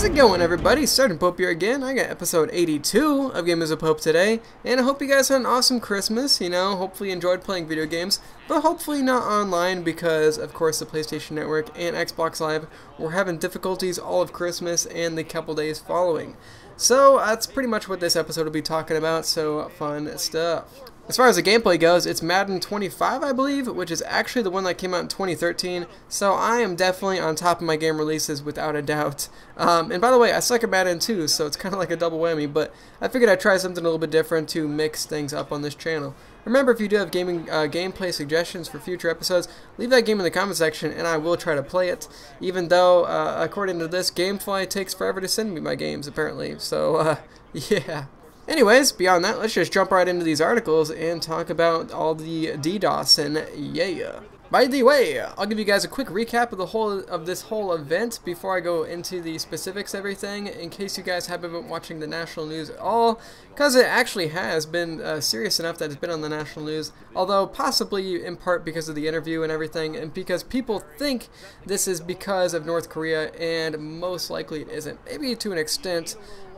it going, everybody? SergeantPope here again. I got episode 82 of Game as a Pope today, and I hope you guys had an awesome Christmas. You know, hopefully you enjoyed playing video games, but hopefully not online because, of course, the PlayStation Network and Xbox Live were having difficulties all of Christmas and the couple days following. So that's pretty much what this episode will be talking about, so fun stuff. As far as the gameplay goes, it's Madden 25, I believe, which is actually the one that came out in 2013, so I am definitely on top of my game releases without a doubt. And by the way, I suck at Madden too, so it's kind of like a double whammy, but I figured I'd try something a little bit different to mix things up on this channel. Remember, if you do have gameplay suggestions for future episodes, leave that game in the comment section and I will try to play it, even though, according to this, Gamefly takes forever to send me my games, apparently, so, yeah. Anyways, beyond that, let's just jump right into these articles and talk about all the DDoS and yeah. By the way, I'll give you guys a quick recap of this whole event before I go into the specifics of everything, in case you guys haven't been watching the national news at all, because it actually has been serious enough that it's been on the national news, although possibly in part because of the interview and everything, and because people think this is because of North Korea, and most likely it isn't. Maybe to an extent,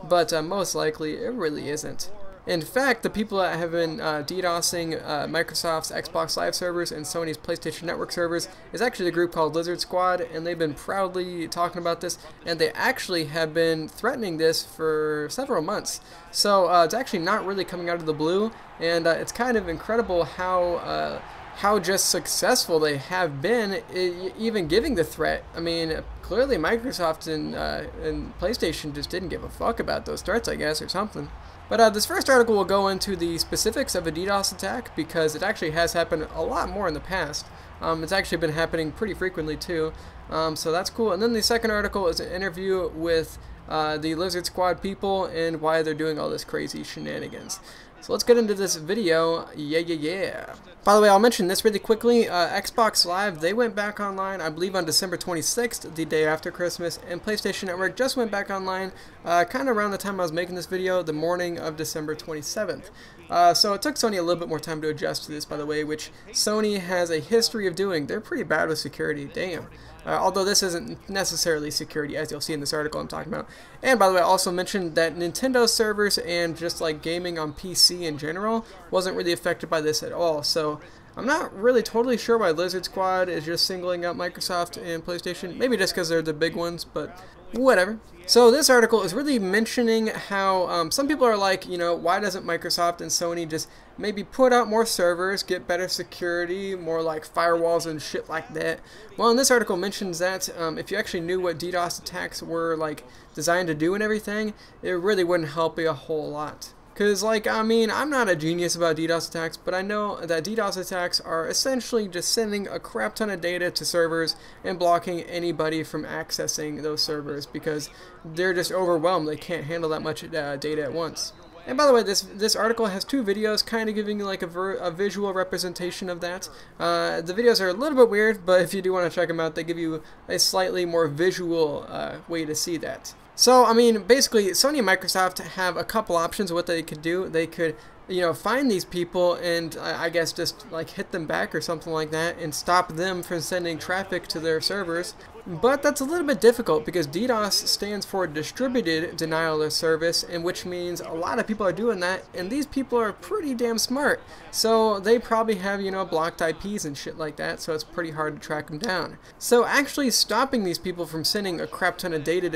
but most likely it really isn't. In fact, the people that have been DDoSing Microsoft's Xbox Live servers and Sony's PlayStation Network servers is actually the group called Lizard Squad, and they've been proudly talking about this, and they actually have been threatening this for several months. So it's actually not really coming out of the blue, and it's kind of incredible how just successful they have been, even giving the threat. I mean, clearly Microsoft and PlayStation just didn't give a fuck about those threats, I guess, or something. But this first article will go into the specifics of a DDoS attack, because it actually has happened a lot more in the past. It's actually been happening pretty frequently too, so that's cool. And then the second article is an interview with the Lizard Squad people and why they're doing all this crazy shenanigans. So let's get into this video. Yeah. By the way, I'll mention this really quickly. Xbox Live, they went back online, I believe, on December 26th, the day after Christmas, and PlayStation Network just went back online kind of around the time I was making this video, the morning of December 27th. So it took Sony a little bit more time to adjust to this, by the way, which Sony has a history of doing. They're pretty bad with security, damn. Although this isn't necessarily security, as you'll see in this article I'm talking about. And by the way, I also mentioned that Nintendo servers and just like gaming on PC in general wasn't really affected by this at all. So I'm not really totally sure why Lizard Squad is just singling out Microsoft and PlayStation. Maybe just because they're the big ones, but whatever. So this article is really mentioning how some people are like, you know, why doesn't Microsoft and Sony just maybe put out more servers, get better security, more like firewalls and shit like that? Well, in this article mentions that if you actually knew what DDoS attacks were like designed to do and everything, it really wouldn't help you a whole lot. Because, like, I mean, I'm not a genius about DDoS attacks, but I know that DDoS attacks are essentially just sending a crap ton of data to servers and blocking anybody from accessing those servers because they're just overwhelmed. They can't handle that much data at once. And by the way, this article has two videos kind of giving you like a visual representation of that. The videos are a little bit weird, but if you do want to check them out, they give you a slightly more visual way to see that. So, I mean, basically, Sony and Microsoft have a couple options of what they could do. They could, you know, find these people and I guess just like hit them back or something like that and stop them from sending traffic to their servers. But that's a little bit difficult because DDoS stands for Distributed Denial of Service, and which means a lot of people are doing that, and these people are pretty damn smart. So they probably have, you know, blocked IPs and shit like that, so it's pretty hard to track them down. So actually stopping these people from sending a crap ton of data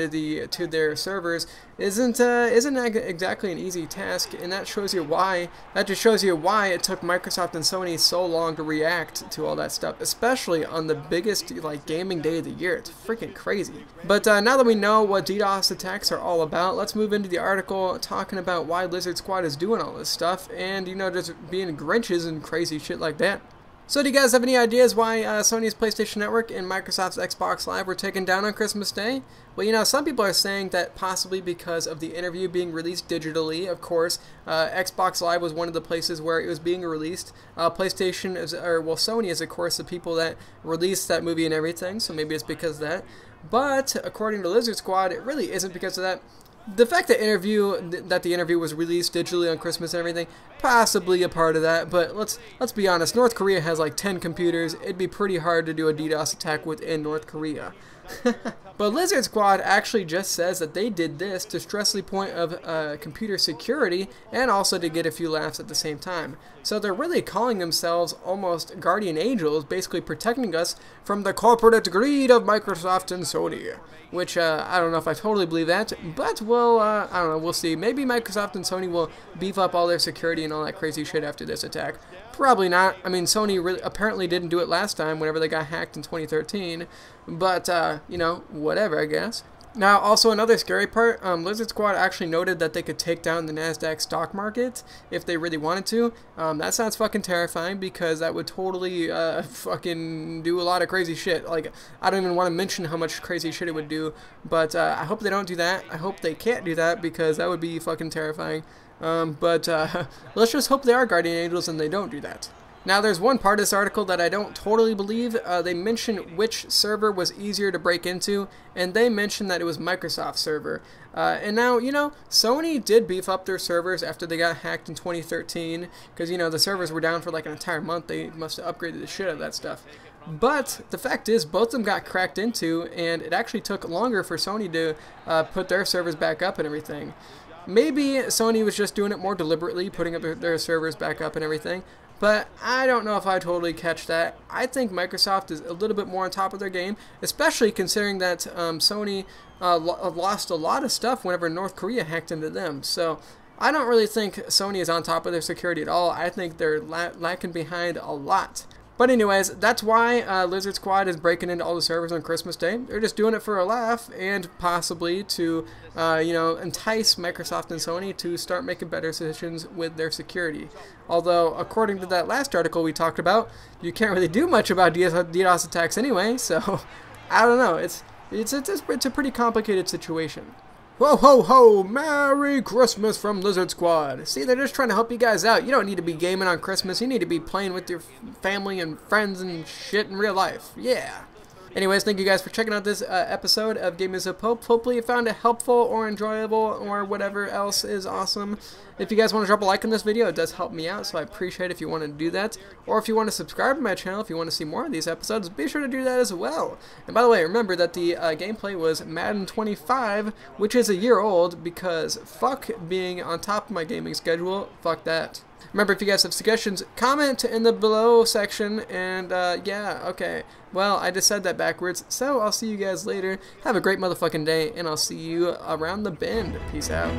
to their servers isn't exactly an easy task, and that shows you why. That just shows you why it took Microsoft and Sony so long to react to all that stuff, especially on the biggest like gaming day of the year. It's freaking crazy. But now that we know what DDoS attacks are all about, let's move into the article talking about why Lizard Squad is doing all this stuff and, you know, just being Grinches and crazy shit like that. So do you guys have any ideas why Sony's PlayStation Network and Microsoft's Xbox Live were taken down on Christmas Day? Well, you know, some people are saying that possibly because of the interview being released digitally, of course. Xbox Live was one of the places where it was being released. PlayStation, Sony is, of course, the people that released that movie and everything, so maybe it's because of that. But, according to Lizard Squad, it really isn't because of that. The fact that the interview was released digitally on Christmas and everything, possibly a part of that, but let's be honest, North Korea has like 10 computers. It'd be pretty hard to do a DDoS attack within North Korea. But Lizard Squad actually just says that they did this to stress the point of computer security and also to get a few laughs at the same time. So they're really calling themselves almost guardian angels, basically protecting us from the corporate greed of Microsoft and Sony. Which, I don't know if I totally believe that, but we'll, I don't know, we'll see. Maybe Microsoft and Sony will beef up all their security and all that crazy shit after this attack. Probably not. I mean, Sony really, apparently didn't do it last time whenever they got hacked in 2013. But, you know, whatever, I guess. Now, also another scary part, Lizard Squad actually noted that they could take down the NASDAQ stock market if they really wanted to. That sounds fucking terrifying because that would totally fucking do a lot of crazy shit. Like, I don't even want to mention how much crazy shit it would do, but I hope they don't do that. I hope they can't do that because that would be fucking terrifying. But let's just hope they are guardian angels and they don't do that. Now, there's one part of this article that I don't totally believe. They mention which server was easier to break into, and they mentioned that it was Microsoft's server. And now, you know, Sony did beef up their servers after they got hacked in 2013, because, you know, the servers were down for like an entire month. They must have upgraded the shit out of that stuff. But the fact is, both of them got cracked into, and it actually took longer for Sony to put their servers back up and everything. Maybe Sony was just doing it more deliberately, putting up their servers back up and everything. But I don't know if I totally catch that. I think Microsoft is a little bit more on top of their game, especially considering that Sony lost a lot of stuff whenever North Korea hacked into them. So I don't really think Sony is on top of their security at all. I think they're lacking behind a lot. But anyways, that's why Lizard Squad is breaking into all the servers on Christmas Day. They're just doing it for a laugh and possibly to, you know, entice Microsoft and Sony to start making better decisions with their security. Although, according to that last article we talked about, you can't really do much about DDoS attacks anyway, so I don't know. It's a pretty complicated situation. Ho ho ho! Merry Christmas from Lizard Squad! See, they're just trying to help you guys out. You don't need to be gaming on Christmas. You need to be playing with your family and friends and shit in real life. Yeah! Anyways, thank you guys for checking out this episode of SergeantPope. Hopefully you found it helpful or enjoyable or whatever else is awesome. If you guys want to drop a like on this video, it does help me out, so I appreciate it if you want to do that. Or if you want to subscribe to my channel, if you want to see more of these episodes, be sure to do that as well. And by the way, remember that the gameplay was Madden 25, which is a year old, because fuck being on top of my gaming schedule, fuck that. Remember, if you guys have suggestions, comment in the below section, and yeah, okay. Well, I just said that backwards, so I'll see you guys later. Have a great motherfucking day, and I'll see you around the bend. Peace out.